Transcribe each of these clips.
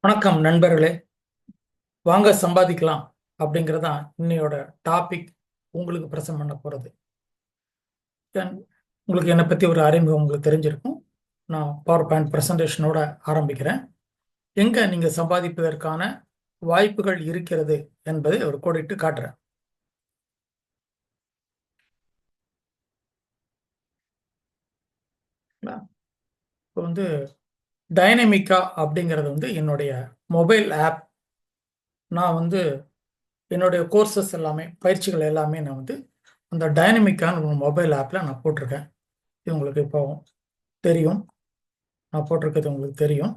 வணக்கம் நண்பர்களே. வாங்க சம்பாதிக்கலாம் அப்படிங்கிறதான் இன்னையோட டாபிக். உங்களுக்கு பிரசன்ட் பண்ண போகிறது. உங்களுக்கு என்னை பற்றி ஒரு அறிமுகம் உங்களுக்கு தெரிஞ்சிருக்கும். நான் பவர் பாயிண்ட் ப்ரெசன்டேஷனோட ஆரம்பிக்கிறேன். எங்கே நீங்கள் சம்பாதிப்பதற்கான வாய்ப்புகள் இருக்கிறது என்பதை ஒரு கோடிட்டு காட்டுறேன். இப்போ டைனமிக்கா அப்படிங்கிறது என்னுடைய மொபைல் ஆப். நான் என்னுடைய கோர்சஸ் எல்லாமே, பயிற்சிகள் எல்லாமே நான் அந்த டைனமிக்கான மொபைல் ஆப்பில் நான் போட்டிருக்கேன். இது உங்களுக்கு இப்போ தெரியும். நான் போட்டிருக்கிறது உங்களுக்கு தெரியும்.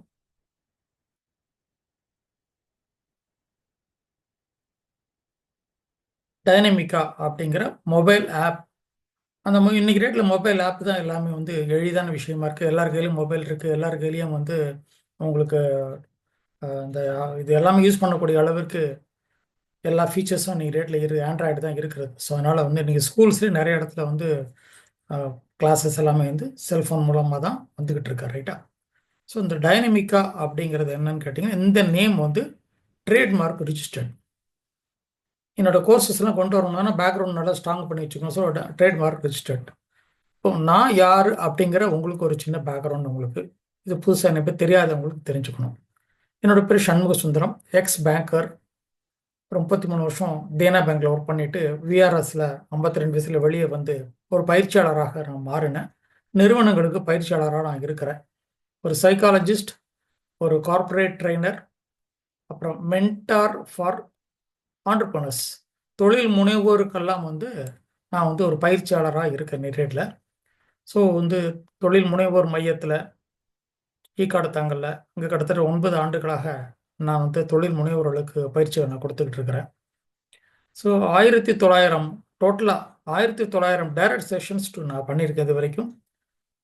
டைனமிக்கா அப்படிங்கிற மொபைல் ஆப். அந்த இன்னைக்கு ரேட்டில் மொபைல் ஆப் தான் எல்லாமே எளிதான விஷயமா இருக்குது. எல்லார் கையிலையும் மொபைல் இருக்குது. எல்லார் கையிலையும் உங்களுக்கு இந்த இது எல்லாமே யூஸ் பண்ணக்கூடிய அளவிற்கு எல்லா ஃபீச்சர்ஸும் இன்னைக்கு ரேட்டில் ஆண்ட்ராய்டு தான் இருக்கிறது. ஸோ அதனால் இன்றைக்கி ஸ்கூல்ஸ்லேயும் நிறைய இடத்துல கிளாஸஸ் எல்லாமே செல்ஃபோன் மூலமாக தான் வந்துக்கிட்டு இருக்கா, ரைட்டா? ஸோ இந்த டைனமிக்கா அப்படிங்கிறது என்னன்னு கேட்டிங்கன்னா, இந்த நேம் ட்ரேட்மார்க் ரிஜிஸ்டர்ட். என்னோட கோர்சஸ்லாம் கொண்டு வரணும்னா பேக்ரவுண்ட் நல்லா ஸ்ட்ராங் பண்ணி வச்சுக்கணும். So trademark registered. இப்போ நான் யார் அப்படிங்கிற உங்களுக்கு ஒரு சின்ன பேக்ரவுண்ட், உங்களுக்கு இது புதுசாக என்ன பேர் தெரியாதவங்களுக்கு தெரிஞ்சுக்கணும். என்னோட பேர் சண்முக சுந்தரம், எக்ஸ் பேங்கர். 33 வருஷம் தேனா பேங்க்ல ஒர்க் பண்ணிட்டு விஆர்எஸ்ல 52 வயசுல வெளியே ஒரு பயிற்சியாளராக நான் மாறினேன். நிறுவனங்களுக்கு பயிற்சியாளராக நான் இருக்கிறேன். ஒரு சைக்காலஜிஸ்ட், ஒரு கார்ப்பரேட் ட்ரைனர், அப்புறம் மென்டார் ஃபார் ஆண்டர்பனர்ஸ், தொழில் முனைவோருக்கெல்லாம் நான் ஒரு பயிற்சியாளராக இருக்கேன் நெட்ரேட்டில். ஸோ தொழில் முனைவோர் மையத்தில் ஈக்காடுத்தாங்கல்ல இங்கே கிட்டத்தட்ட 9 ஆண்டுகளாக நான் தொழில் முனைவோர்களுக்கு பயிற்சியை நான் கொடுத்துக்கிட்டு இருக்கிறேன். ஸோ 1900 டோட்டலாக 1900 டைரக்ட் செஷன்ஸ் நான் பண்ணியிருக்கேன் இது வரைக்கும்.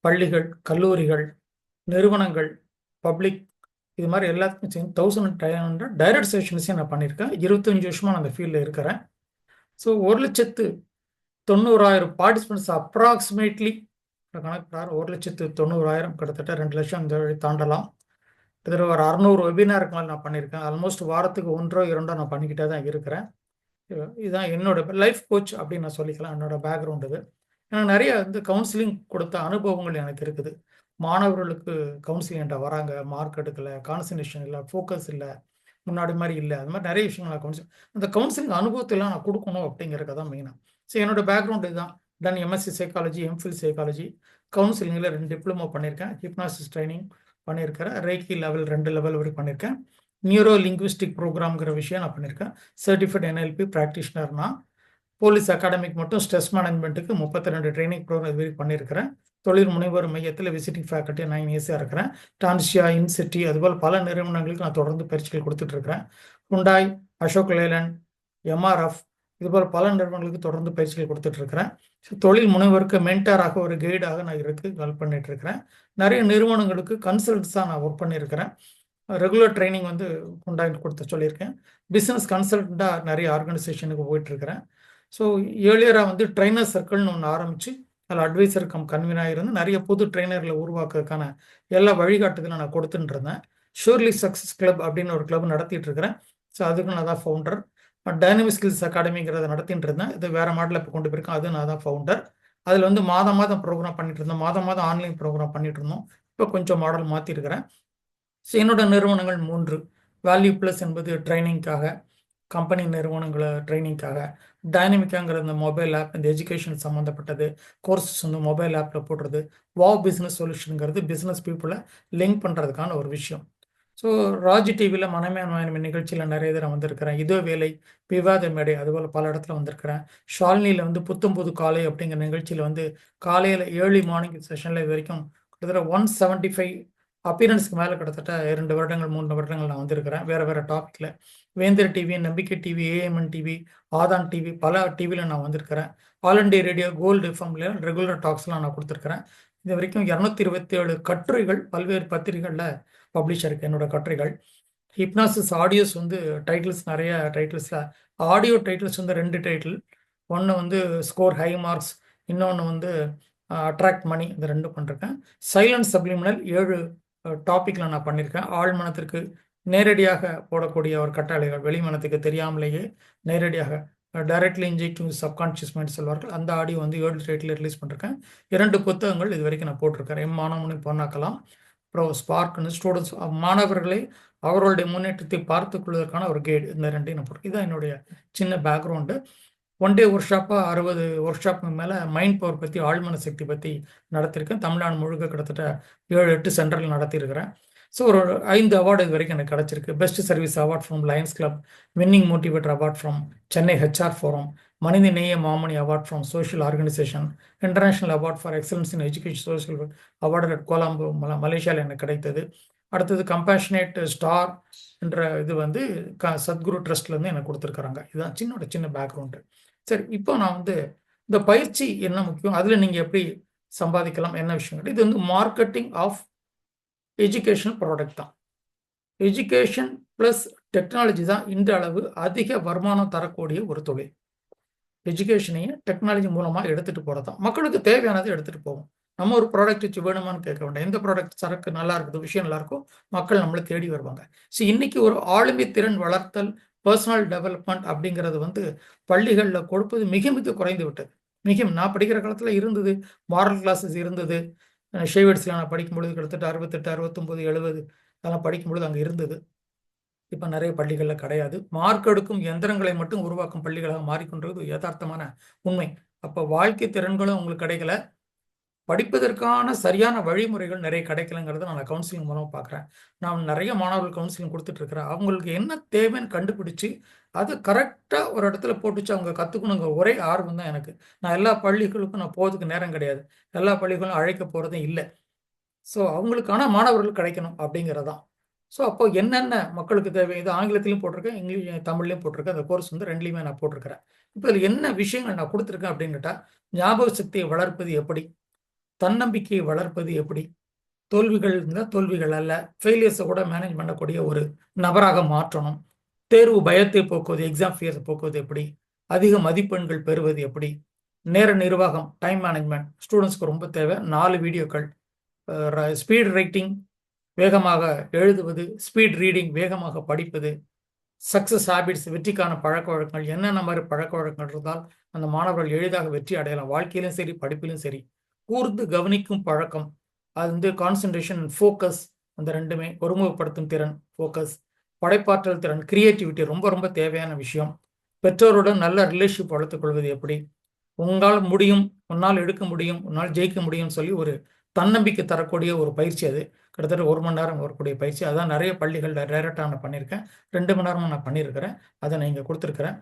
பள்ளிகள், கல்லூரிகள், நிறுவனங்கள், பப்ளிக், இது மாதிரி எல்லாத்துக்கும் சேர்ந்து 1500 டைரக்ட் செஷன்ஸையும் நான் பண்ணியிருக்கேன். 25 வருஷமாக நான் அந்த ஃபீல்டில் இருக்கிறேன். ஸோ 1,90,000 பார்ட்டிசிபென்ட்ஸ் அப்ராக்சிமேட்லி கணக்கு பிரகாரம் 1,90,000 கிட்டத்தட்ட 2 லட்சம் இந்த வழி தாண்டலாம். கிட்டத்தட்ட ஒரு 600 வெபினாருக்கு மேலே நான் பண்ணியிருக்கேன். ஆல்மோஸ்ட் வாரத்துக்கு 1-2 நான் பண்ணிக்கிட்டே தான் இருக்கிறேன். இதுதான் என்னோட லைஃப் கோச் அப்படின்னு நான் சொல்லிக்கலாம். என்னோட பேக்ரவுண்ட் இது. ஏன்னா நிறைய கவுன்சிலிங் கொடுத்த அனுபவங்கள் எனக்கு இருக்குது. மாணவர்களுக்கு கவுன்சிலிங் என்கிட்ட வராங்க, மார்க் எடுக்கலை, கான்சன்ட்ரேஷன் இல்லை, ஃபோக்கஸ் இல்லை, முன்னாடி மாதிரி இல்லை, அது மாதிரி நிறைய விஷயங்கள் நான் அந்த கவுன்சிலிங் அனுபவத்தெல்லாம் நான் கொடுக்கணும் அப்படிங்கிறதுக்கு தான் மெயினாக. ஸோ என்னோட பேக்ரவுண்ட் இதுதான். டன் எம்எஸ்சி சைக்காலஜி, எம்ஃபில் சைக்காலஜி, கவுன்சிலிங்கில் 2 டிப்ளமோ பண்ணியிருக்கேன், ஹிப்னாசிஸ் ட்ரைனிங் பண்ணியிருக்கிறேன், ரேக்கி லெவல் 2 லெவல் வரைக்கும் பண்ணியிருக்கேன், நியூரோ லிங்குவிஸ்டிக் ப்ரோக்ராம்ங்கிற விஷயம் நான் பண்ணியிருக்கேன், சர்டிஃபைட் NLP ப்ராக்டிஷனர்னா, போலீஸ் அகாடமிக் மட்டும் ஸ்ட்ரெஸ் மேனேஜ்மெண்ட்டுக்கு 32 ட்ரைனிங் ப்ரோக்ராம் இது வரைக்கும் பண்ணியிருக்கிறேன். தொழில் முனைவோர் மையத்தில் விசிட்டிங் ஃபேக்கல்ட்டி 9 இயர்ஸாக இருக்கிறேன். டான்சியா, இன்சிட்டி, அதுபோல் பல நிறுவனங்களுக்கு நான் தொடர்ந்து பயிற்சிகள் கொடுத்துட்ருக்கிறேன். ஹுண்டாய், அசோக் லேலண்ட், MRF, இதுபோல் பல நிறுவனங்களுக்கு தொடர்ந்து பயிற்சிகள் கொடுத்துட்ருக்கிறேன். ஸோ தொழில் முனைவருக்கு மென்டாராக, ஒரு கைடாக நான் ஹெல்ப் பண்ணிகிட்ருக்கிறேன். நிறைய நிறுவனங்களுக்கு கன்சல்ட்ஸாக நான் ஒர்க் பண்ணியிருக்கிறேன். ரெகுலர் ட்ரைனிங் ஹுண்டாய் கொடுத்து சொல்லியிருக்கேன். பிஸ்னஸ் கன்சல்டண்ட்டாக நிறைய ஆர்கனைசேஷனுக்கு போயிட்டுருக்கிறேன். ஸோ ஏர்லியராக ட்ரைனர் சர்க்கிள்னு ஒன்று ஆரம்பித்து அதில் அட்வைசர் கன்வீனாக இருந்து நிறைய புது ட்ரைனர்களை உருவாக்குறதுக்கான எல்லா வழிகாட்டுதலும் நான் கொடுத்துட்டு இருந்தேன். ஷூர்லி சக்ஸஸ் கிளப் அப்படின்னு ஒரு கிளப் நடத்திட்டு இருக்கிறேன். ஸோ அதுக்கு நான் தான் ஃபவுண்டர். டைனமிக் ஸ்கில்ஸ் அகாடமிங்கிறத நடத்திட்டு இருந்தேன். இது வேறு மாடலில் இப்போ கொண்டு போயிருக்கேன். அது நான் தான் ஃபவுண்டர். அதில் மாதம் ப்ரோக்ராம் பண்ணிட்டு இருந்தோம், மாதம் ஆன்லைன் ப்ரோக்ராம் பண்ணிட்டு இருந்தோம். இப்போ கொஞ்சம் மாடல் மாற்றிருக்கிறேன். ஸோ என்னோட நிறுவனங்கள் 3. வேல்யூ ப்ளஸ் என்பது ட்ரைனிங்காக, கம்பெனி நிறுவனங்களை ட்ரைனிங்காக, டைனமிக்காங்கிற இந்த மொபைல் ஆப், இந்த எஜுகேஷன் சம்மந்தப்பட்டது கோர்சஸ் மொபைல் ஆப்பில் போடுறது, வாவ் பிஸ்னஸ் சொல்யூஷனுங்கிறது பிஸ்னஸ் பீப்புளை லிங்க் பண்ணுறதுக்கான ஒரு விஷயம். ஸோ ராஜ் டிவியில் மனமே நிகழ்ச்சியில் நிறைய தடவை வந்திருக்கிறேன். இதோ வேலை, விவாத மேடை, அதுபோல் பல இடத்துல வந்திருக்கிறேன். ஷாலினியில் புத்தம் புது காலை அப்படிங்கிற நிகழ்ச்சியில் காலையில் ஏர்லி மார்னிங் செஷனில் இது வரைக்கும் கிட்டத்தட்ட 175 அப்பியரன்ஸ்க்கு மேலே கிட்டத்தட்ட 2 வருடங்கள் 3 வருடங்கள் நான் வந்திருக்கிறேன். வேறு டாப்பிக்கில் வேந்தர் டிவி, நம்பிக்கை டிவி, AMN டிவி, ஆதான் டிவி, பல டிவியில் நான் வந்திருக்கிறேன். ஆல் இண்டியா ரேடியோ, கோல்டு எஃப்எம்ல ரெகுலர் டாக்ஸ்லாம் நான் கொடுத்துருக்கிறேன். இது வரைக்கும் 227 கட்டுரைகள் பல்வேறு பத்திரிகைகளில் பப்ளிஷ் இருக்குது என்னோட கட்டுரைகள். ஹிப்னாசிஸ் ஆடியோஸ் டைட்டில்ஸ், நிறைய டைட்டில்ஸில் ஆடியோ டைட்டில்ஸ் 2 டைட்டில். ஒன்று ஸ்கோர் ஹை மார்க்ஸ், இன்னொன்று அட்ராக்ட் மணி. இந்த 2 பண்ணிருக்கேன். சைலண்ட் சப்ளிமினல் 7 டாப்பிக்கில் நான் பண்ணியிருக்கேன். ஆழ்மனத்திற்கு நேரடியாக போடக்கூடிய ஒரு கட்டளைகள், வெளிமனத்துக்கு தெரியாமலேயே நேரடியாக டைரக்ட்லி இன்ஜெக்டிங் சப்கான்ஷியஸ் மைண்ட் சொல்வார்கள். அந்த ஆடியோ வந்து ஏர்லி ரேட்டில் ரிலீஸ் பண்ணிருக்கேன். 2 புத்தகங்கள் இது வரைக்கும் நான் போட்டிருக்கேன். மாணவனை பொண்ணாக்கலாம், அப்புறம் ஸ்பார்க்னு ஸ்டூடெண்ட்ஸ் மாணவர்களை அவர்களுடைய முன்னேற்றத்தை பார்த்துக் கொள்வதற்கான ஒரு கைடு. இந்த 2ஐயும் நான் போட்டிருக்கேன். இதுதான் என்னுடைய சின்ன பேக்ரவுண்டு. 1 டே ஒர்க் ஷாப்பாக 60 ஒர்க் ஷாப்புக்கு மேலே மைண்ட் பவர் பற்றி, ஆழ்மன சக்தி பற்றி நடத்தியிருக்கேன். தமிழ்நாடு முழுக்க கிட்டத்தட்ட 7-8 சென்டரில் நடத்தியிருக்கிறேன். ஸோ ஒரு 5 அவார்டு இது வரைக்கும் எனக்கு கிடச்சிருக்கு. Best service award from Lions Club, winning motivator award from Chennai HR forum, மனித நேய மாமணி award from social organisation, international award for excellence in education social award at Kuala Lumpur மலேசியாவில் எனக்கு கிடைத்தது. அடுத்தது கம்பேஷனேட் ஸ்டார் என்ற இது வந்து சத்குரு ட்ரஸ்ட்லேருந்து எனக்கு கொடுத்துருக்குறாங்க. இதுதான் சின்ன பேக்ரவுண்டு. சரி, இப்போ நான் வந்து இந்த பயிற்சி என்ன முக்கியம், அதில் நீங்கள் எப்படி சம்பாதிக்கலாம், என்ன விஷயம், இது வந்து மார்க்கெட்டிங் ஆஃப் எஜுகேஷனல் ப்ராடக்ட் தான். எஜுகேஷன் ப்ளஸ் டெக்னாலஜி தான் இந்த அளவு அதிக வருமானம் தரக்கூடிய ஒரு தொழில். எஜுகேஷனையும் டெக்னாலஜி மூலமாக எடுத்துகிட்டு போகிறது தான். மக்களுக்கு தேவையானதை எடுத்துகிட்டு போவோம். நம்ம ஒரு ப்ராடக்ட் வச்சு வேணுமான்னு கேட்க வேண்டாம். எந்த ப்ராடக்ட் சரக்கு நல்லா இருக்குது, விஷயம் நல்லா இருக்கும், மக்கள் நம்மளை தேடி வருவாங்க. ஸோ இன்னைக்கு ஒரு ஆளுமை திறன் வளர்த்தல், பர்சனல் டெவலப்மெண்ட் அப்படிங்கிறது வந்து பள்ளிகளில் கொடுப்பது மிக மிக குறைந்து விட்டது. நான் படிக்கிற காலத்தில் இருந்தது, மாரல் கிளாஸஸ் இருந்தது. ஷேவர்ட்ஸில் நான் படிக்கும்பொழுது கிட்டத்தட்ட 68, 69, 70 அதெல்லாம் படிக்கும்பொழுது அங்கே இருந்தது. இப்போ நிறைய பள்ளிகளில் கிடையாது. மார்க் எடுக்கும் எந்திரங்களை மட்டும் உருவாக்கும் பள்ளிகளாக மாறிக்கொண்டிருக்கிறது யதார்த்தமான உண்மை. அப்போ வாழ்க்கை திறன்களும் உங்களுக்கு கிடைக்கல, படிப்பதற்கான சரியான வழிமுறைகள் நிறைய கிடைக்கலங்கிறத நான் கவுன்சிலிங் மூலமாக பார்க்குறேன். நான் நிறைய மாணவர்கள் கவுன்சிலிங் கொடுத்துட்ருக்கிறேன். அவங்களுக்கு என்ன தேவைன்னு கண்டுபிடிச்சி அதை கரெக்டாக ஒரு இடத்துல போட்டுச்சு அவங்க கற்றுக்கணுங்க ஒரே ஆர்வம் தான் எனக்கு. நான் எல்லா பள்ளிகளுக்கும் நான் போகிறதுக்கு நேரம் கிடையாது, எல்லா பள்ளிகளும் அழைக்க போகிறதும் இல்லை. ஸோ அவங்களுக்கான மாணவர்கள் கிடைக்கணும் அப்படிங்கிறதான். ஸோ அப்போ என்னென்ன மக்களுக்கு தேவை, இது ஆங்கிலத்திலையும் போட்டிருக்கேன், இங்கிலீஷ் தமிழ்லையும் போட்டிருக்கேன். அந்த கோர்ஸ் வந்து 2லையுமே நான் போட்டிருக்கிறேன். இப்போ இதில் என்ன விஷயங்கள் நான் கொடுத்துருக்கேன் அப்படின்னு கேட்டால், ஞாபக சக்தியை வளர்ப்பது எப்படி, தன்னம்பிக்கையை வளர்ப்பது எப்படி, தோல்விகள் இருந்தால் தோல்விகள் அல்ல, ஃபெயிலியர்ஸை கூட மேனேஜ் பண்ணக்கூடிய ஒரு நபராக மாற்றணும், தேர்வு பயத்தை போக்குவது, எக்ஸாம் ஃபியர்ஸை போக்குவது எப்படி, அதிக மதிப்பெண்கள் பெறுவது எப்படி, நேர நிர்வாகம், டைம் மேனேஜ்மெண்ட் ஸ்டூடெண்ட்ஸ்க்கு ரொம்ப தேவை. 4 வீடியோக்கள், ஸ்பீட் ரைட்டிங் வேகமாக எழுதுவது, ஸ்பீட் ரீடிங் வேகமாக படிப்பது, சக்சஸ் ஹேபிட்ஸ் வெற்றிக்கான பழக்க வழக்கங்கள், என்னென்ன மாதிரி பழக்க வழக்கங்கள் இருந்தால் அந்த மாணவர்கள் எளிதாக வெற்றி அடையலாம், வாழ்க்கையிலும் சரி படிப்பிலும் சரி. கூர்ந்து கவனிக்கும் பழக்கம், அது வந்து கான்சன்ட்ரேஷன், ஃபோக்கஸ், அந்த 2மே. ஒருமுகப்படுத்தும் திறன், ஃபோக்கஸ். படைப்பாற்றல் திறன், கிரியேட்டிவிட்டி ரொம்ப ரொம்ப தேவையான விஷயம். பெற்றோருடன் நல்ல ரிலேஷன்ஷிப் வளர்த்துக் கொள்வது எப்படி, உங்களால் முடியும், உன்னால் எடுக்க முடியும், உன்னால் ஜெயிக்க முடியும்னு சொல்லி ஒரு தன்னம்பிக்கை தரக்கூடிய ஒரு பயிற்சி. அது கிட்டத்தட்ட 1 மணி நேரம் வரக்கூடிய பயிற்சி. அதான் நிறைய பள்ளிகளில் டைரக்டாக நான் பண்ணியிருக்கேன். 2 மணி நேரமும் நான் பண்ணியிருக்கிறேன். அதை நான் இங்கே கொடுத்துருக்குறேன்.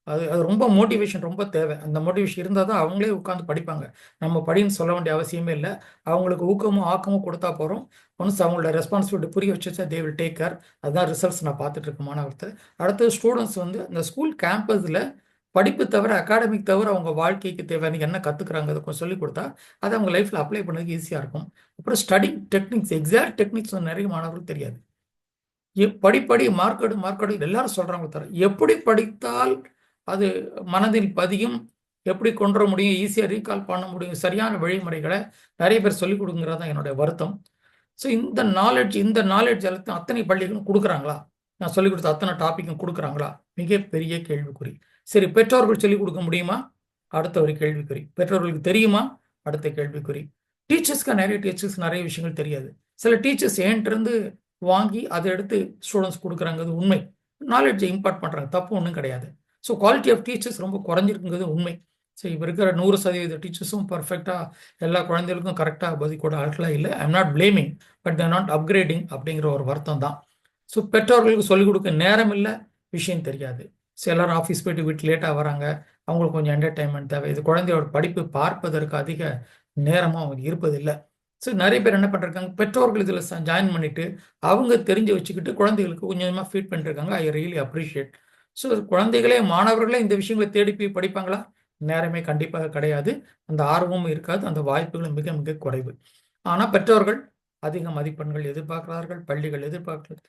அது ரொம்ப மோட்டிவேஷன் ரொம்ப தேவை. அந்த மோட்டிவேஷன் இருந்தால் தான் அவங்களே உட்காந்து படிப்பாங்க. நம்ம படின்னு சொல்ல வேண்டிய அவசியமே இல்லை. அவங்களுக்கு ஊக்கமும் ஆக்கமும் கொடுத்தா போகிறோம். ஒன்ஸ் அவங்களோட ரெஸ்பான்சிபிலிட்டி புரிய வச்சுச்சா தே வில் டேக் கேர். அதுதான் ரிசல்ட்ஸ் நான் பார்த்துட்டு இருக்க மாணவர்கிட்ட. அடுத்தது ஸ்டூடெண்ட்ஸ் வந்து இந்த ஸ்கூல் கேம்பஸில் படிப்பு தவிர, அகாடமிக் தவிர அவங்க வாழ்க்கைக்கு தேவையான என்ன கற்றுக்குறாங்க அதை கொஞ்சம் சொல்லிக் கொடுத்தா அதை அவங்க லைஃப்பில் அப்ளை பண்ணதுக்கு ஈஸியாக இருக்கும். அப்புறம் ஸ்டடிங் டெக்னிக்ஸ், எக்ஸாக்ட் டெக்னிக்ஸ் நிறைய மாணவர்களுக்கு தெரியாது. படிப்படி மார்க்கெடு எல்லாரும் சொல்கிறாங்க தர, எப்படி படித்தால் அது மனதில் பதியும், எப்படி கொண்டு வர முடியும், ஈஸியாக ரீகால் பண்ண முடியும், சரியான வழிமுறைகளை நிறைய பேர் சொல்லிக் கொடுங்கிறது தான் என்னுடைய வருத்தம். ஸோ இந்த நாலேஜ் எல்லாத்தையும் அத்தனை பள்ளிகளும் கொடுக்குறாங்களா, நான் சொல்லிக் கொடுத்த அத்தனை டாப்பிக்கும் கொடுக்குறாங்களா, மிகப்பெரிய கேள்விக்குறி. சரி, பெற்றோர்கள் சொல்லிக் கொடுக்க முடியுமா, அடுத்த ஒரு கேள்விக்குறி. பெற்றோர்களுக்கு தெரியுமா, அடுத்த கேள்விக்குறி. டீச்சர்ஸ்க்கு நிறைய விஷயங்கள் தெரியாது. சில டீச்சர்ஸ் என்கிட்டருந்து வாங்கி அதை எடுத்து ஸ்டூடெண்ட்ஸ் கொடுக்குறாங்கிறது உண்மை. நாலேஜை இம்பார்ட் பண்ணுறாங்க, தப்பு ஒன்றும் கிடையாது. ஸோ குவாலிட்டி ஆஃப் டீச்சர்ஸ் ரொம்ப குறைஞ்சிருக்குங்கிறது உண்மை. ஸோ இப்போ இருக்கிற 100% டீச்சர்ஸும் பர்ஃபெக்டாக எல்லா குழந்தைகளுக்கும் கரெக்டாக பதிக்கூட ஆட்களாக இல்லை. I'm not blaming, but there not upgrading அப்படிங்கிற ஒரு வருத்தம் தான். ஸோ பெற்றோர்களுக்கு சொல்லிக் கொடுக்க நேரம் இல்லை, விஷயம் தெரியாது. ஸோ எல்லாரும் ஆஃபீஸ் போய்ட்டு வீட்டு லேட்டாக வராங்க, அவங்களுக்கு கொஞ்சம் என்டர்டைன்மெண்ட் தேவை. இது குழந்தையோட படிப்பு பார்ப்பதற்கு அதிக நேரமும் அவங்க இருப்பதில்லை. ஸோ நிறைய பேர் என்ன பண்ணிருக்காங்க, பெற்றோர்கள் இதில் ஜாயின் பண்ணிட்டு அவங்க தெரிஞ்சு வச்சுக்கிட்டு குழந்தைகளுக்கு கொஞ்சமாக ஃபீட் பண்ணிருக்காங்க. I really appreciate. ஸோ குழந்தைகளே மாணவர்களே இந்த விஷயங்களை தேடி போய் படிப்பாங்களா, நேரமே கண்டிப்பாக கிடையாது. அந்த ஆர்வமும் இருக்காது, அந்த வாய்ப்புகளும் மிக மிக குறைவு. ஆனால் பெற்றோர்கள் அதிக மதிப்பெண்கள் எதிர்பார்க்கிறார்கள், பள்ளிகள் எதிர்பார்க்கிறது.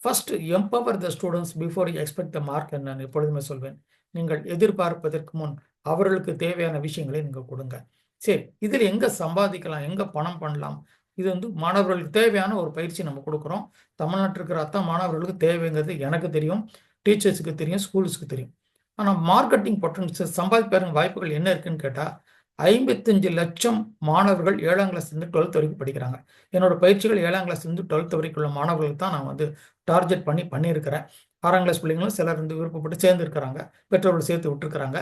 First empower the students before you expect the mark. நான் எப்பொழுதுமே சொல்வேன், நீங்கள் எதிர்பார்ப்பதற்கு முன் அவர்களுக்கு தேவையான விஷயங்களை நீங்கள் கொடுங்க. சரி, இதில் எங்கே சம்பாதிக்கலாம், எங்கே பணம் பண்ணலாம், இது வந்து மாணவர்களுக்கு தேவையான ஒரு பயிற்சி நம்ம கொடுக்குறோம். தமிழ்நாட்டில் இருக்கிற அத்தனை மாணவர்களுக்கு தேவைங்கிறது எனக்கு தெரியும், டீச்சர்ஸுக்கு தெரியும், ஸ்கூல்ஸுக்கு தெரியும். ஆனால் மார்க்கெட்டிங் பொட்டன்ஷியல் சம்பாதிப்பாருங்க வாய்ப்புகள் என்ன இருக்குன்னு கேட்டால் 55 லட்சம் மாணவர்கள் 7ஆம் கிளாஸ்லேருந்து 12th வரைக்கும் படிக்கிறாங்க. என்னோட பயிற்சிகள் 7ஆம் கிளாஸ்லேருந்து 12th வரைக்கும் உள்ள மாணவர்களுக்கு தான் நான் வந்து டார்கெட் பண்ணியிருக்கிறேன். 6ஆம் கிளாஸ் பிள்ளைங்களும் சிலர் வந்து விருப்பப்பட்டு சேர்ந்துருக்கிறாங்க, பெற்றோர்கள் சேர்த்து விட்டுருக்குறாங்க.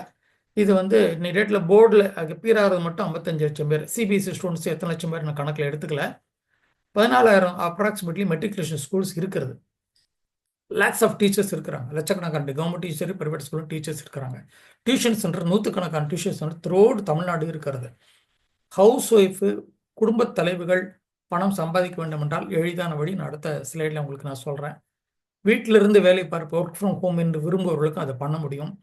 இது வந்து இன்னைக்கு டேட்டில் போர்டில் அப்பியர் ஆகிறது மட்டும் 55 லட்சம் பேர். சிபிஎஸ்சி ஸ்டூடெண்ட்ஸ் எத்தனை லட்சம் பேர் நான் கணக்கில் எடுத்துக்கல. 14,000 அப்ராக்சிமேட்லி மெட்ரிகுலேஷன் ஸ்கூல்ஸ் இருக்கிறது. லேக்ஸ் ஆஃப் டீச்சர்ஸ் இருக்கிறாங்க, லட்சக்கணக்கான government teacher, private school teachers இருக்கிறாங்க. டியூஷன் சென்டர் நூற்றுக்கணக்கான டியூஷன் சென்டர் த்ரோடு தமிழ்நாடு இருக்கிறது. ஹவுஸ் ஒய்ஃபு, குடும்ப தலைவிகள் பணம் சம்பாதிக்க வேண்டும் என்றால் எளிதான வழி நான் அடுத்த ஸ்லைடில் உங்களுக்கு நான் சொல்கிறேன். வீட்டிலிருந்து வேலை பார்ப்பு, ஒர்க் ஃப்ரம் ஹோம் என்று விரும்புபவர்களுக்கும் அதை பண்ண முடியும்.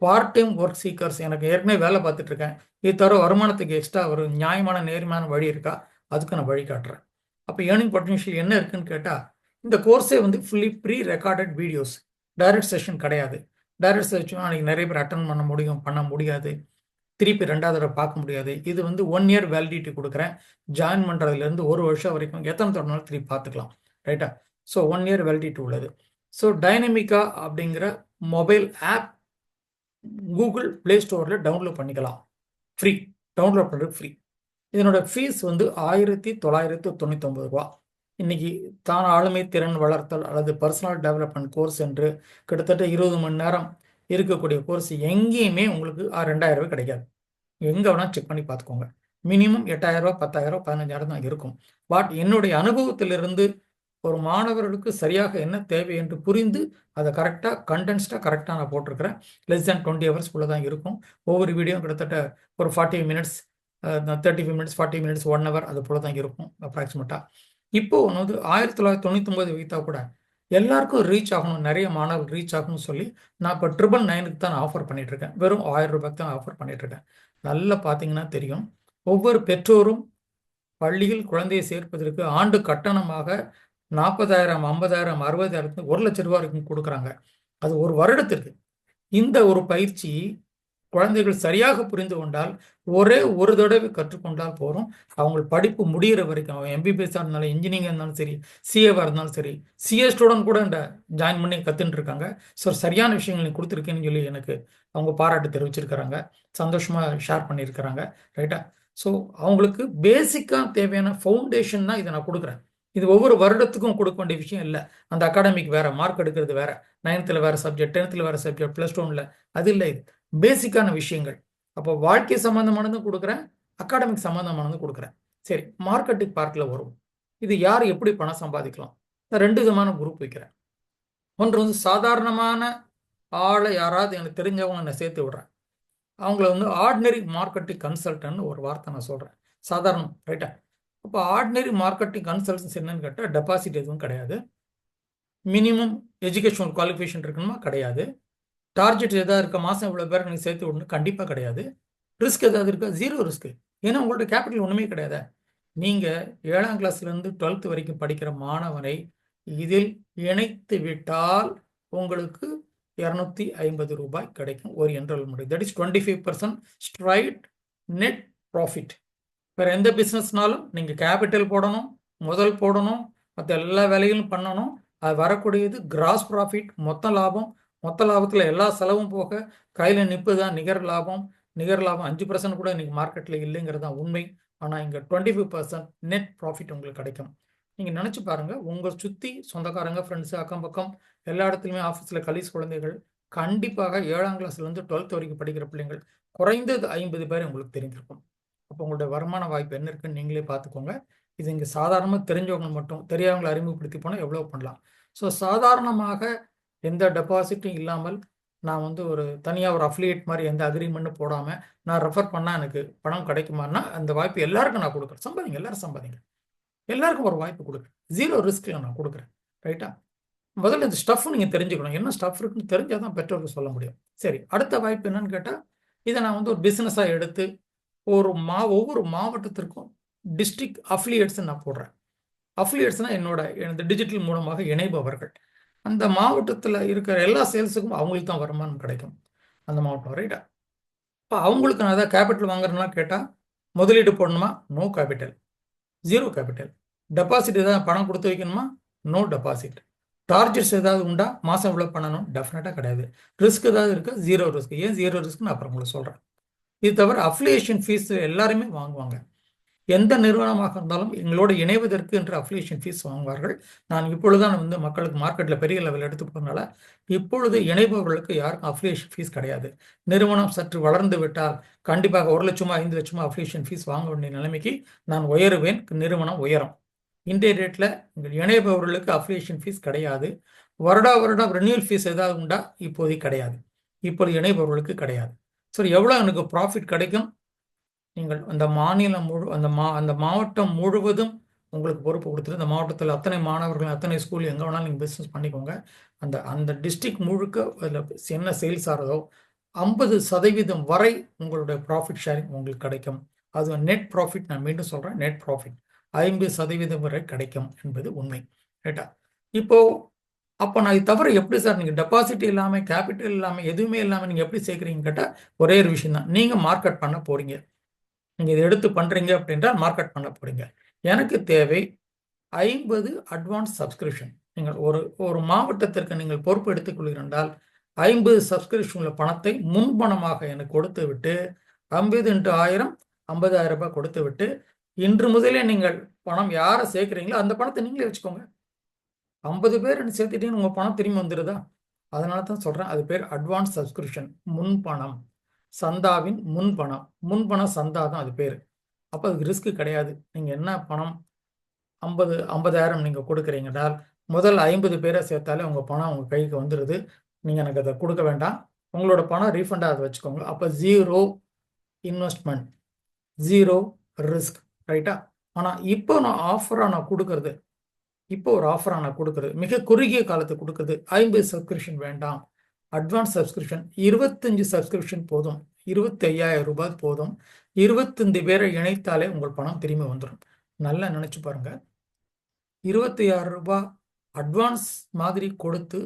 பார்ட் டைம் ஒர்க் சீக்கர்ஸ், எனக்கு ஏற்கனவே வேலை பார்த்துட்டு இருக்கேன், இது தவிர வருமானத்துக்கு எக்ஸ்ட்ரா ஒரு நியாயமான நேர்மையான வழி இருக்கா, அதுக்கு நான் வழி காட்டுறேன். அப்போ ஏர்னிங் பொட்டன்ஷியல் என்ன இருக்குன்னு கேட்டால், இந்த கோர்ஸே வந்து fully pre recorded videos, direct session கிடையாது. டைரக்ட் செஷன் அன்றைக்கி நிறைய பேர் அட்டன் பண்ண முடியாது, திருப்பி 2வது தடவை பார்க்க முடியாது. இது வந்து 1 இயர் வேலிடிட்டி கொடுக்குறேன். ஜாயின் பண்ணுறதுலேருந்து 1 வருஷம் வரைக்கும் எத்தனை தடவை திருப்பி பார்த்துக்கலாம், ரைட்டா? ஸோ 1 இயர் வேலிடிட்டி உள்ளது. ஸோ டைனமிக்கா அப்படிங்கிற மொபைல் ஆப் கூகுள் ப்ளே ஸ்டோரில் டவுன்லோட் பண்ணிக்கலாம், ஃப்ரீ. டவுன்லோட் பண்ணுறது ஃப்ரீ. இதனோட ஃபீஸ் வந்து 1999 ரூபா. இன்னைக்கு தான் ஆளுமை திறன் வளர்த்தல் அல்லது பர்சனல் டெவலப்மெண்ட் கோர்ஸ் என்று கிட்டத்தட்ட 20 மணி நேரம் இருக்கக்கூடிய கோர்ஸ் எங்கேயுமே உங்களுக்கு 2,000 ரூபாய் கிடைக்காது. எங்கே வேணால் செக் பண்ணி பார்த்துக்கோங்க. மினிமம் 8,000 ரூபா, 10,000 ரூபா, 15,000 தான் இருக்கும். பட் என்னுடைய அனுபவத்திலிருந்து ஒரு மாணவர்களுக்கு சரியாக என்ன தேவை என்று புரிந்து அதை கரெக்டாக கண்டென்ஸ்டாக கரெக்டாக நான் போட்டிருக்கிறேன். லெஸ் தேன் 20 ஹவர்ஸ்க்குள்ளே தான் இருக்கும். ஒவ்வொரு வீடியோ கிட்டத்தட்ட ஒரு 40 மினிட்ஸ், 35 மினிட்ஸ், 40 மினிட்ஸ், 1 ஹவர் அது போல தான் இருக்கும் அப்ராக்சிமேட்டாக. இப்போது வந்து 1999 வைத்தா கூட எல்லாருக்கும் ரீச் ஆகணும், நிறைய மாணவர்கள் ரீச் ஆகணும்னு சொல்லி நான் இப்போ 999க்கு தான் நான் ஆஃபர் பண்ணிகிட்ருக்கேன். வெறும் 1000 ரூபாய்க்கு தான் ஆஃபர் பண்ணிகிட்ருக்கேன். நல்லா பார்த்தீங்கன்னா தெரியும், ஒவ்வொரு பெற்றோரும் பள்ளியில் குழந்தையை சேர்ப்பதற்கு ஆண்டு கட்டணமாக 40,000, 50,000, 60,000, 1 லட்சம் ரூபா வரைக்கும் கொடுக்குறாங்க. அது ஒரு வருடத்திற்கு. இந்த ஒரு பயிற்சி குழந்தைகள் சரியாக புரிந்து கொண்டால், ஒரே ஒரு தடவை கற்றுக்கொண்டால் போதும், அவங்க படிப்பு முடிகிற வரைக்கும், அவன் எம்பிபிஎஸ்ஸாக இருந்தாலும், இன்ஜினியரிங்காக இருந்தாலும் சரி, சிஏவாக இருந்தாலும் சரி, சிஏ ஸ்டூடெண்ட் கூட இந்த ஜாயின் பண்ணி கற்றுட்டு இருக்காங்க. ஸோ சரியான விஷயங்கள் நீ கொடுத்துருக்கேன்னு சொல்லி எனக்கு அவங்க பாராட்டு தெரிவிச்சிருக்கிறாங்க, சந்தோஷமாக ஷேர் பண்ணியிருக்கிறாங்க, ரைட்டா? ஸோ அவங்களுக்கு பேசிக்காக தேவையான ஃபவுண்டேஷன் தான் இதை நான் கொடுக்குறேன். இது ஒவ்வொரு வருடத்துக்கும் கொடுக்க வேண்டிய விஷயம் இல்லை. அந்த அகாடமிக் வேறு, மார்க் எடுக்கிறது வேறு, 9th வேறு சப்ஜெக்ட், 10th வேறு சப்ஜெக்ட், +2 அது இல்லை. இது பேசிக்கான விஷயங்கள். அப்போ வாழ்க்கை சம்மந்தமானதும் கொடுக்குறேன், அகாடமிக் சம்மந்தமானதும் கொடுக்குறேன். சரி, மார்க்கெட்டிங் பார்ட்டில் வரும். இது யார் எப்படி பணம் சம்பாதிக்கலாம்? நான் 2 விதமான குரூப் வைக்கிறேன். ஒன்று வந்து சாதாரணமான ஆளை யாராவது எனக்கு தெரிஞ்சவங்க நான் சேர்த்து விடுறேன். அவங்கள வந்து ஆர்டினரி மார்க்கெட்டிங் கன்சல்டன்ட்னு ஒரு வார்த்தை நான் சொல்கிறேன், சாதாரணம், ரைட்டா? அப்போ ஆர்டினரி மார்க்கெட்டிங் கன்சல்டன்ஸ் என்னன்னு கேட்டால் டெபாசிட் எதுவும் கிடையாது, மினிமம் எஜுகேஷனல் குவாலிஃபிகேஷன் இருக்கணுமா, கிடையாது. டார்கெட் எதாவது இருக்க, மாதம் இவ்வளோ பேர் நீங்கள் சேர்த்து விடணும், கண்டிப்பாக கிடையாது. ரிஸ்க் ஏதாவது இருக்கா? 0 ரிஸ்க்கு. ஏன்னா உங்கள்ட்ட கேபிட்டல் ஒன்றுமே கிடையாது. நீங்கள் 7ஆம் கிளாஸ்லேருந்து 12th வரைக்கும் படிக்கிற மாணவனை இதில் இணைத்து விட்டால் உங்களுக்கு 250 ரூபாய் கிடைக்கும் ஒரு enrolment. That is 25% straight net profit. வேறு எந்த பிஸ்னஸ்னாலும் நீங்கள் கேபிட்டல் போடணும், முதல் போடணும், மற்ற எல்லா வேலைகளும் பண்ணணும். அது வரக்கூடியது கிராஸ் ப்ராஃபிட், மொத்த லாபம். மொத்த லாபத்தில் எல்லா செலவும் போக கையில் நிற்பது நிகர் லாபம். நிகர் லாபம் 5% கூட இன்றைக்கி மார்க்கெட்டில் இல்லைங்கிறது தான் உண்மை. ஆனால் இங்கே 25% நெட் ப்ராஃபிட் உங்களுக்கு கிடைக்கும். நீங்கள் நினச்சி பாருங்கள், உங்கள் சுற்றி சொந்தக்காரங்க, ஃப்ரெண்ட்ஸு, அக்கம் பக்கம் எல்லா இடத்துலையுமே, ஆஃபீஸில் கலீஸ் குழந்தைகள், கண்டிப்பாக 7ஆம் கிளாஸ்லேருந்து 12th வரைக்கும் படிக்கிற பிள்ளைங்கள் குறைந்தது 50 பேர் உங்களுக்கு தெரிஞ்சிருக்கும். அப்போ உங்களுடைய வருமான வாய்ப்பு என்ன இருக்குன்னு நீங்களே பார்த்துக்கோங்க. இது இங்கே சாதாரணமாக தெரிஞ்சவங்க மட்டும், தெரியாதவங்களை அறிமுகப்படுத்தி போனால் எவ்வளோ பண்ணலாம். ஸோ சாதாரணமாக எந்த டெபாசிட்டும் இல்லாமல் நான் வந்து ஒரு தனியாக ஒரு அஃபிலியேட் மாதிரி எந்த அக்ரிமெண்ட்டும் போடாமல் நான் ரெஃபர் பண்ணால் எனக்கு பணம் கிடைக்குமான்னா அந்த வாய்ப்பு எல்லாருக்கும் நான் கொடுக்குறேன். சம்பாதிங்க, எல்லாரும் சம்பாதிங்க, எல்லாருக்கும் ஒரு வாய்ப்பு கொடுக்குறேன். 0 ரிஸ்கில் நான் கொடுக்குறேன், ரைட்டா? முதல்ல இந்த ஸ்டஃப் நீங்கள் தெரிஞ்சுக்கணும், என்ன ஸ்டஃப் இருக்குன்னு தெரிஞ்சால் தான் பெற்றோருக்கு சொல்ல முடியும். சரி, அடுத்த வாய்ப்பு என்னன்னு கேட்டால், இதை நான் வந்து ஒரு பிஸ்னஸாக எடுத்து ஒவ்வொரு மாவட்டத்திற்கும் டிஸ்ட்ரிக்ட் அஃபிலியேட்ஸ் நான் போடுறேன். அஃபிலியேட்ஸ்னால் எனது டிஜிட்டல் மூலமாக இணைபவர்கள். அந்த மாவட்டத்தில் இருக்கிற எல்லா சேல்ஸுக்கும் அவங்களுக்கு தான் வருமானம் கிடைக்கும், அந்த மாவட்டம், ரைட்டா? இப்போ அவங்களுக்கு நான் ஏதாவது கேபிட்டல் வாங்குறேன்னா கேட்டால் முதலீடு போடணுமா? No capital. Zero capital. Deposit ஏதாவது பணம் கொடுத்து வைக்கணுமா? No deposit. டார்கெட்ஸ் ஏதாவது உண்டா? மாதம் இவ்வளோ பண்ணணும்? டெஃபினட்டாக கிடையாது. ரிஸ்க் ஏதாவது இருக்கா? Zero risk. ஏன் ஜீரோ ரிஸ்க் நான் அப்புறம் உங்களுக்கு சொல்கிறேன். இது தவிர அஃபிலியேஷன் ஃபீஸ் எல்லாருமே வாங்குவாங்க. எந்த நிறுவனமாக இருந்தாலும் எங்களோட இணைவதற்கு என்று அஃபிலியேஷன் ஃபீஸ் வாங்குவார்கள். நான் இப்பொழுதுதான் மக்களுக்கு மார்க்கெட்டில் பெரிய லெவல் எடுத்து போகிறதுனால இப்பொழுது இணைபவர்களுக்கு யாருக்கும் அஃபிலியேஷன் ஃபீஸ் கிடையாது. நிறுவனம் சற்று வளர்ந்து விட்டால் கண்டிப்பாக 1 லட்சமா 5 லட்சமா அஃபிலியேஷன் ஃபீஸ் வாங்க வேண்டிய நிலைமைக்கு நான் உயருவேன். நிறுவனம் உயரும். இன்றைய ரேட்டில் இணைபவர்களுக்கு அஃபிலியேஷன் ஃபீஸ் கிடையாது. வருடம் ரெனியூவல் ஃபீஸ் ஏதாவது உண்டா? இப்போதைக்கு கிடையாது. இப்போது இணைபவர்களுக்கு கிடையாது. சரி, எவ்வளோ எனக்கு ப்ராஃபிட் கிடைக்கும்? நீங்கள் அந்த மாநிலம் அந்த மாவட்டம் முழுவதும் உங்களுக்கு பொறுப்பு கொடுத்துட்டு அந்த மாவட்டத்தில் அத்தனை மாணவர்கள் அத்தனை ஸ்கூல் எங்கே வேணாலும் நீங்கள் பிஸ்னஸ் பண்ணிக்கோங்க. அந்த டிஸ்ட்ரிக்ட் முழுக்க அதில் என்ன சேல்ஸ் ஆகிறதோ 50% வரை உங்களுடைய ப்ராஃபிட் ஷேரிங் உங்களுக்கு கிடைக்கும். அது நெட் ப்ராஃபிட். நான் மீண்டும் சொல்கிறேன், நெட் ப்ராஃபிட் 50% வரை கிடைக்கும் என்பது உண்மை. ரைட்டா? அப்போ நான் இது தவிர எப்படி சார் நீங்கள் டெபாசிட் இல்லாமல் கேபிட்டல் இல்லாமல் எதுவுமே இல்லாமல் நீங்கள் எப்படி சேர்க்குறீங்கன்னு கேட்டால் ஒரே ஒரு விஷயம் தான். நீங்கள் மார்க்கெட் பண்ண போகிறீங்க. நீங்கள் இதை எடுத்து பண்ணுறீங்க அப்படின்றால் மார்க்கெட் பண்ண போகிறீங்க. எனக்கு தேவை 50 அட்வான்ஸ் சப்ஸ்கிரிப்ஷன். நீங்கள் ஒரு மாவட்டத்திற்கு நீங்கள் பொறுப்பு எடுத்துக்கொள்கிறீர்கள் என்றால் 50 சப்ஸ்கிரிப்ஷன் உள்ள பணத்தை முன்பணமாக எனக்கு கொடுத்து விட்டு 50 × 1000 50,000 ரூபாய் கொடுத்து விட்டு இன்று முதலே நீங்கள் பணம் யாரை சேர்க்குறீங்களோ அந்த பணத்தை நீங்களே வச்சுக்கோங்க. 50 பேர் சேர்த்துட்டீங்கன்னு உங்கள் பணம் திரும்பி வந்துடுதா? அதனால தான் சொல்கிறேன், அது பேர் அட்வான்ஸ் சப்ஸ்கிரிப்ஷன். முன்பணம், சந்தாவின் முன்பணம் சந்தா தான் அது பேர். அப்போ அதுக்கு ரிஸ்க்கு கிடையாது. நீங்கள் என்ன பணம் 50,000 நீங்கள் கொடுக்குறீங்கன்றால் முதல் 50 பேரை சேர்த்தாலே உங்கள் பணம் உங்கள் கைக்கு வந்துடுது. நீங்கள் எனக்கு அதை கொடுக்க வேண்டாம், உங்களோட பணம் ரீஃபண்டாக அதை வச்சுக்கோங்க. அப்போ ஜீரோ இன்வெஸ்ட்மெண்ட், ஜீரோ ரிஸ்க். ரைட்டா? ஆனால் இப்போ நான் ஆஃபராக நான் கொடுக்குறது மிக குறுகிய காலத்துக்கு கொடுக்குறது 50 சப்ஸ்கிரிப்ஷன் வேண்டாம். அட்வான்ஸ் சப்ஸ்கிரிப்ஷன் 25 சப்ஸ்கிரிப்ஷன் போதும். 25,000 ரூபாய் போதும். 25 பேரை இணைத்தாலே உங்கள் பணம் திரும்பி வந்துடும். நல்லா நினச்சி பாருங்க. 26 ரூபாய் அட்வான்ஸ் மாதிரி கொடுத்து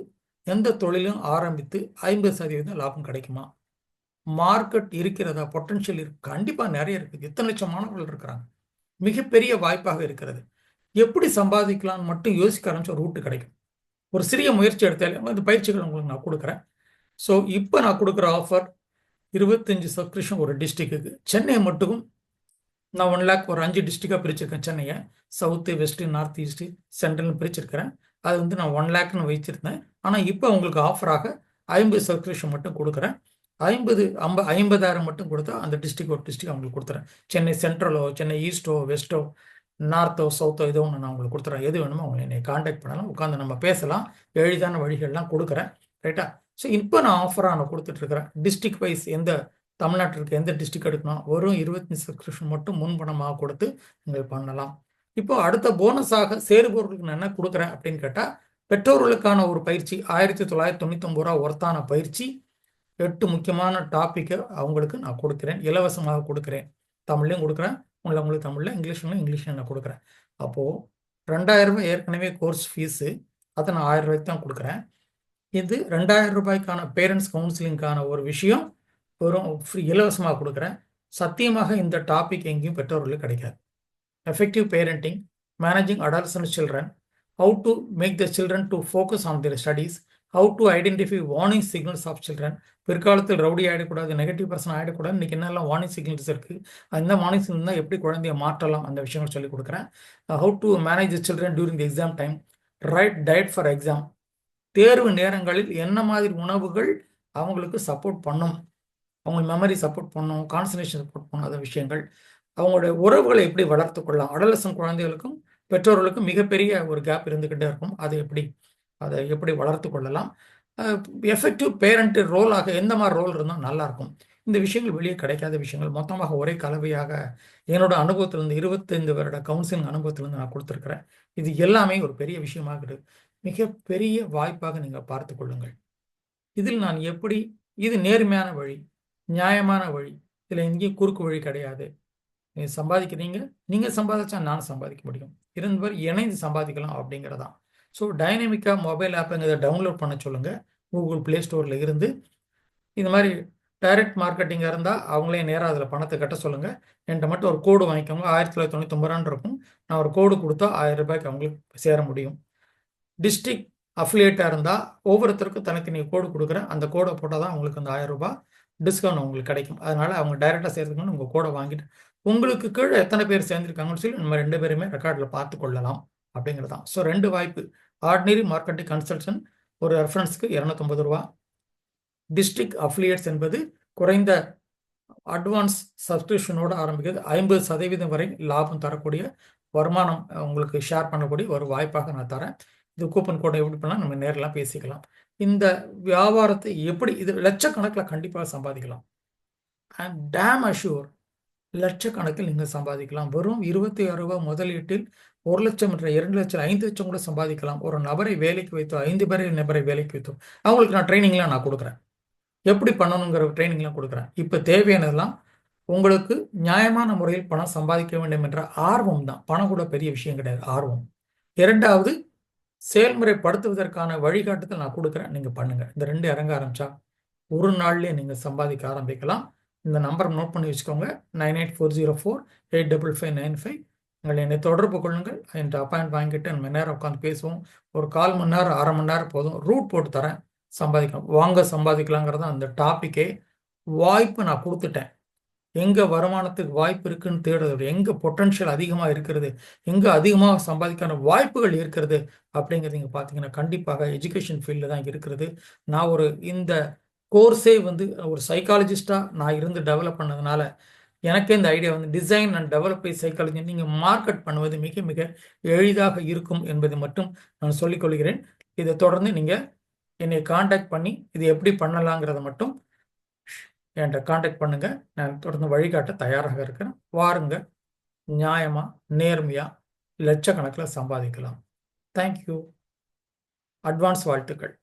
எந்த தொழிலும் ஆரம்பித்து 50% லாபம் கிடைக்குமா? மார்க்கெட் இருக்கிறதா? பொட்டன்ஷியல் இருக்கு, கண்டிப்பாக நிறைய இருக்குது. எத்தனை லட்சம் மாணவர்கள் இருக்கிறாங்க. மிகப்பெரிய வாய்ப்பாக இருக்கிறது. எப்படி சம்பாதிக்கலாம்னு மட்டும் யோசிக்க ஆரம்பிச்சு ஒரு ரூட்டு கிடைக்கும். ஒரு சிறிய முயற்சி எடுத்தாலே அந்த பயிற்சிகள் உங்களுக்கு நான் கொடுக்குறேன். ஸோ இப்போ நான் கொடுக்குற ஆஃபர் 25 சப்ஸ்கிரிப்ஷன் ஒரு டிஸ்ட்ரிக்ட்டுக்கு. சென்னை மட்டும் நான் 1 lakh ஒரு 5 டிஸ்ட்ரிக்டாக பிரிச்சிருக்கேன். சென்னையை சவுத்து, வெஸ்ட்டு, நார்த் ஈஸ்ட்டு, சென்ட்ரல்னு பிரிச்சிருக்கிறேன். அது நான் 1 lakhன்னு வச்சிருந்தேன். ஆனால் இப்போ உங்களுக்கு ஆஃபராக 50 சப்ஸ்கிரிப்ஷன் மட்டும் கொடுக்குறேன். 50,000 மட்டும் கொடுத்தா அந்த டிஸ்ட்ரிக்ட் ஒரு டிஸ்ட்ரிக்ட் அவங்களுக்கு கொடுத்துறேன். சென்னை சென்ட்ரலோ, சென்னை ஈஸ்ட்டோ, வெஸ்ட்டோ, நார்த்தோ, சவுத்தோ ஏதோ ஒன்று நான் உங்களுக்கு கொடுத்துறேன். எது வேணுமோ அவங்க என்னை காண்டாக்ட் பண்ணலாம், உட்காந்து நம்ம பேசலாம். எளிதான வழிகள்லாம் கொடுக்குறேன். ரைட்டா? ஸோ இப்போ நான் ஆஃபராக நான் கொடுத்துட்ருக்கிறேன். டிஸ்ட்ரிக்ட் வைஸ் எந்த தமிழ்நாட்டிற்கு எந்த டிஸ்ட்ரிக்ட் எடுக்கணும், வெறும் 25 சப்ஸ்கிரிப்ஷன் மட்டும் முன்பணமாக கொடுத்து நீங்கள் பண்ணலாம். இப்போ அடுத்த போனஸாக சேருபவர்களுக்கு நான் என்ன கொடுக்குறேன் அப்படின்னு கேட்டால், பெற்றோர்களுக்கான ஒரு பயிற்சி 1999 ரூபா ஒர்த்தான பயிற்சி. 8 முக்கியமான டாப்பிக்கை அவங்களுக்கு நான் கொடுக்குறேன், இலவசமாக கொடுக்குறேன். தமிழ்லையும் கொடுக்குறேன், உங்களுக்கு தமிழில், இங்கிலீஷ்லையும் நான் கொடுக்குறேன். அப்போது 2,000 ரூபாய் ஏற்கனவே கோர்ஸ் ஃபீஸு, அதை நான் 1000 ரூபாய்க்கு தான் கொடுக்குறேன். இது 2,000 ரூபாய்க்கான பேரண்ட்ஸ் கவுன்சிலிங்கான ஒரு விஷயம் வெறும் ஃப்ரீ இலவசமாக கொடுக்குறேன். சத்தியமாக இந்த டாபிக் எங்கேயும் பெற்றோர்களுக்கு கிடைக்காது. Effective parenting, managing adolescent children, how to make the children to focus on their studies, how to identify warning signals of children. பிற்காலத்தில் ரவுடி ஆகிடக்கூடாது, நெகட்டிவ் பர்சன் ஆகிடக்கூடாது. இன்றைக்கி என்னெல்லாம் வார்னிங் சிக்னல்ஸ் இருக்குது, அந்த வார்னிங் சிக்னல் தான் எப்படி குழந்தைய மாற்றலாம், அந்த விஷயங்கள் சொல்லிக் கொடுக்குறேன். How to manage the children during the exam time, right diet for exam. தேர்வு நேரங்களில் என்ன மாதிரி உணவுகள் அவங்களுக்கு சப்போர்ட் பண்ணும், அவங்க மெமரி சப்போர்ட் பண்ணும், கான்சன்ட்ரேஷன் சப்போர்ட் பண்ணும், அந்த விஷயங்கள். அவங்களுடைய உறவுகளை எப்படி வளர்த்து கொள்ளலாம். அடலசன் குழந்தைகளுக்கும் பெற்றோர்களுக்கும் மிகப்பெரிய ஒரு கேப் இருந்துக்கிட்டே இருக்கும். அதை எப்படி வளர்த்து கொள்ளலாம். எஃபெக்டிவ் பேரண்ட் ரோலாக எந்த மாதிரி ரோல் இருந்தால் நல்லாயிருக்கும். இந்த விஷயங்கள் வெளியே கிடைக்காத விஷயங்கள் மொத்தமாக ஒரே கலவையாக என்னோட அனுபவத்திலிருந்து 25 வருட கவுன்சிலிங் அனுபவத்திலிருந்து நான் கொடுத்துருக்கிறேன். இது எல்லாமே ஒரு பெரிய விஷயமாக மிகப்பெரிய வாய்ப்பாக நீங்கள் பார்த்து கொள்ளுங்கள். இதில் நான் எப்படி, இது நேர்மையான வழி, நியாயமான வழி, இதில் எங்கேயும் குறுக்கு வழி கிடையாது. நீங்கள் சம்பாதிக்கிறீங்க, நீங்கள் சம்பாதிச்சா நான் சம்பாதிக்க முடியும், 2 பேர் இணைந்து சம்பாதிக்கலாம் அப்படிங்கிறதான். ஸோ டைனமிக்காக மொபைல் ஆப்புங்கிறத டவுன்லோட் பண்ண சொல்லுங்கள். கூகுள் ப்ளே ஸ்டோரில் இருந்து இந்த மாதிரி டைரக்ட் மார்க்கெட்டிங்காக இருந்தால் அவங்களே நேராக அதில் பணத்தை கட்ட சொல்லுங்கள். என்கிட்ட மட்டும் ஒரு கோடு வாங்கிக்கோங்க. 1999 இருக்கும். நான் ஒரு கோடு கொடுத்தா 1000 ரூபாய்க்கு அவங்களுக்கு சேர முடியும். டிஸ்ட்ரிக்ட் அஃபிலியேட்டாக இருந்தால் ஒவ்வொருத்தருக்கும் தனித்தனி கோடு கொடுக்குறேன். அந்த கோடை போட்டால் தான் உங்களுக்கு அந்த 1000 ரூபாய் டிஸ்கவுண்ட் உங்களுக்கு கிடைக்கும். அதனால் அவங்க டைரெக்டாக சேர்த்துக்கணும். உங்கள் கோடை வாங்கிட்டு உங்களுக்கு கீழே எத்தனை பேர் சேர்ந்துருக்காங்கன்னு சொல்லி நம்ம 2 பேருமே ரெக்கார்டில் பார்த்து கொள்ளலாம் அப்படிங்கிறது தான். ஸோ 2 வாய்ப்பு. ஆர்டினரி மார்க்கெட்டிங் கன்சல்டன்ட் ஒரு ரெஃபரன்ஸ்க்கு 250 ரூபா. டிஸ்ட்ரிக்ட் அஃபிலியேட்ஸ் என்பது குறைந்த அட்வான்ஸ் சப்ஸ்கிரிப்ஷனோடு ஆரம்பிக்கிறது. 50% வரை லாபம் தரக்கூடிய வருமானம் உங்களுக்கு ஷேர் பண்ணக்கூடிய ஒரு வாய்ப்பாக நான் தரேன். இது கூப்பன் கோடை எப்படி பண்ணலாம் நம்ம நேரில் பேசிக்கலாம். இந்த வியாபாரத்தை எப்படி இது லட்சக்கணக்கில் கண்டிப்பாக சம்பாதிக்கலாம். ஐ ஆம் டேம் அஷ்யூர் லட்சக்கணக்கில் நீங்கள் சம்பாதிக்கலாம். வெறும் 26 ரூபாய் முதலீட்டில் 1 லட்சம், 2 லட்சம், 5 லட்சம் கூட சம்பாதிக்கலாம். ஒரு நபரை வேலைக்கு வைத்தோ 5 நபரை வேலைக்கு வைத்தோ அவங்களுக்கு நான் ட்ரைனிங்லாம் நான் கொடுக்குறேன். எப்படி பண்ணணுங்கிற ட்ரைனிங்லாம் கொடுக்குறேன். இப்போ தேவையானதெல்லாம் உங்களுக்கு நியாயமான முறையில் பணம் சம்பாதிக்க வேண்டும் என்ற ஆர்வம் தான். பணம் கூட பெரிய விஷயம் கிடையாது, ஆர்வம். 2வது செயல்முறைப்படுத்துவதற்கான வழிகாட்டுதல் நான் கொடுக்குறேன். நீங்கள் பண்ணுங்கள். இந்த 2 இறங்க ஆரம்பித்தா ஒரு நாள்லேயே நீங்கள் சம்பாதிக்க ஆரம்பிக்கலாம். இந்த நம்பரை நோட் பண்ணி வச்சுக்கோங்க. 9840485595. என்னை தொடர்பு கொள்ளுங்கள். என்கிட்ட அப்பாயிண்ட் வாங்கிட்டு நம்ம நேரம் உட்காந்து பேசுவோம். ஒரு 1/4 மணி நேரம் 1/2 மணி நேரம் போதும். ரூட் போட்டு தரேன். சம்பாதிக்கலாம். வாங்க சம்பாதிக்கலாங்கிறத அந்த டாப்பிக்கே. வாய்ப்பு நான் கொடுத்துட்டேன். எங்கே வருமானத்துக்கு வாய்ப்பு இருக்குன்னு தேடுறது, எங்கே பொட்டன்ஷியல் அதிகமாக இருக்கிறது, எங்கே அதிகமாக சம்பாதிக்கான வாய்ப்புகள் இருக்கிறது அப்படிங்கிறது நீங்கள் பார்த்தீங்கன்னா கண்டிப்பாக எஜுகேஷன் ஃபீல்டில் தான் இருக்கிறது. நான் இந்த கோர்ஸே ஒரு சைக்காலஜிஸ்டாக நான் இருந்து டெவலப் பண்ணதுனால எனக்கே இந்த idea design and develop psychology நீங்கள் மார்க்கெட் பண்ணுவது மிக மிக எளிதாக இருக்கும் என்பதை மட்டும் நான் சொல்லிக்கொள்கிறேன். இதை தொடர்ந்து நீங்கள் என்னை காண்டாக்ட் பண்ணி இது எப்படி பண்ணலாங்கிறத மட்டும் என்கிட்ட காண்டாக்ட் பண்ணுங்க. நான் தொடர்ந்து வழிகாட்ட தயாராக இருக்கிறேன். வாருங்க, நியாயமா நேர்மையா லட்சக்கணக்கில் சம்பாதிக்கலாம். தேங்க்யூ. அட்வான்ஸ் வாழ்த்துக்கள்.